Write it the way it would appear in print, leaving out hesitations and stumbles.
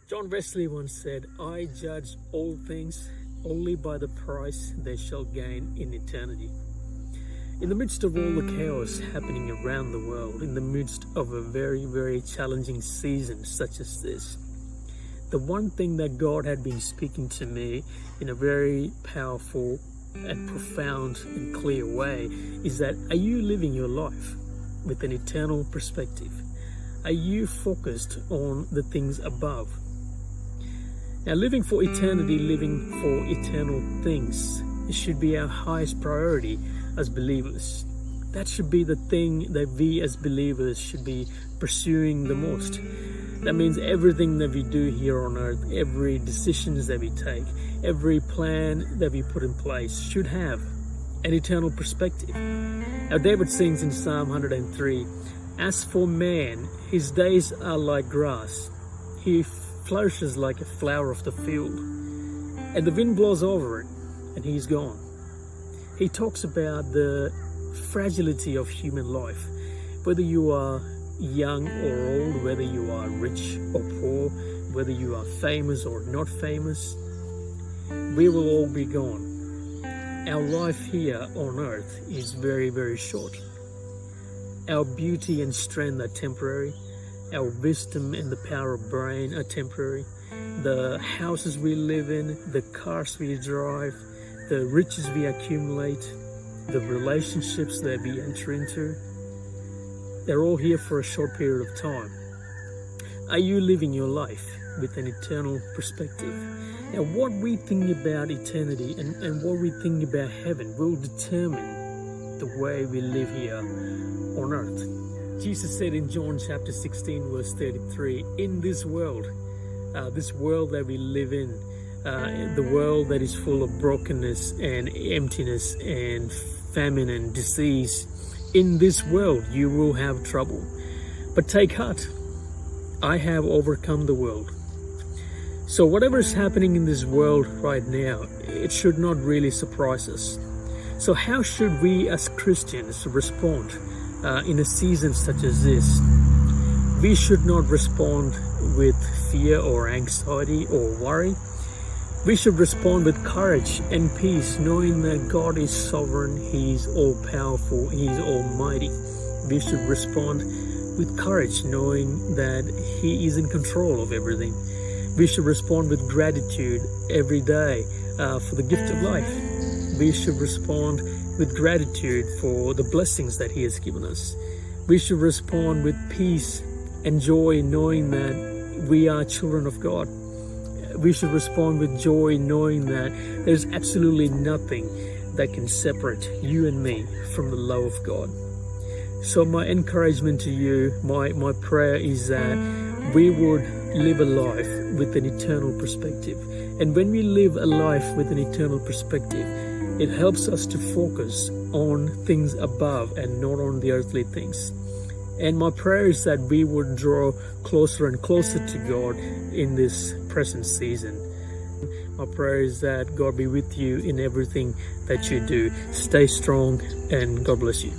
John Wesley once said, "I judge all things only by the price they shall gain in eternity." In the midst of all the chaos happening around the world, in the midst of a very, very challenging season such as this, the one thing that God had been speaking to me in a very powerful and profound and clear way is that, are you living your life with an eternal perspective? Are you focused on the things above? Now, living for eternity, living for eternal things, it should be our highest priority as believers. That should be the thing that we as believers should be pursuing the most. That means everything that we do here on earth, every decisions that we take, every plan that we put in place should have an eternal perspective. Now, David sings in Psalm 103, "As for man, his days are like grass. He flourishes like a flower of the field, and the wind blows over it, and he's gone." He talks about the fragility of human life. Whether you are young or old, whether you are rich or poor, whether you are famous or not famous, we will all be gone. Our life here on earth is very, very short. Our beauty and strength are temporary. Our wisdom and the power of brain are temporary. The houses we live in, the cars we drive, the riches we accumulate, the relationships that we enter into, they're all here for a short period of time. Are you living your life with an eternal perspective? Now, what we think about eternity and what we think about heaven will determine the way we live here on earth. Jesus said in John chapter 16, verse 33, in this world that we live in, the world that is full of brokenness and emptiness and famine and disease, in this world you will have trouble. But take heart, I have overcome the world. So whatever is happening in this world right now, it should not really surprise us. So how should we as Christians respond in a season such as this? We should not respond with fear or anxiety or worry. We should respond with courage and peace, knowing that God is sovereign, He is all-powerful, He is almighty. We should respond with courage, knowing that He is in control of everything. We should respond with gratitude every day for the gift of life. We should respond with gratitude for the blessings that He has given us. We should respond with peace and joy, knowing that we are children of God. We should respond with joy, knowing that there's absolutely nothing that can separate you and me from the love of God. So my encouragement to you, my prayer is that we would live a life with an eternal perspective. And when we live a life with an eternal perspective, it helps us to focus on things above and not on the earthly things. And my prayer is that we would draw closer and closer to God in this present season. My prayer is that God be with you in everything that you do. Stay strong, and God bless you.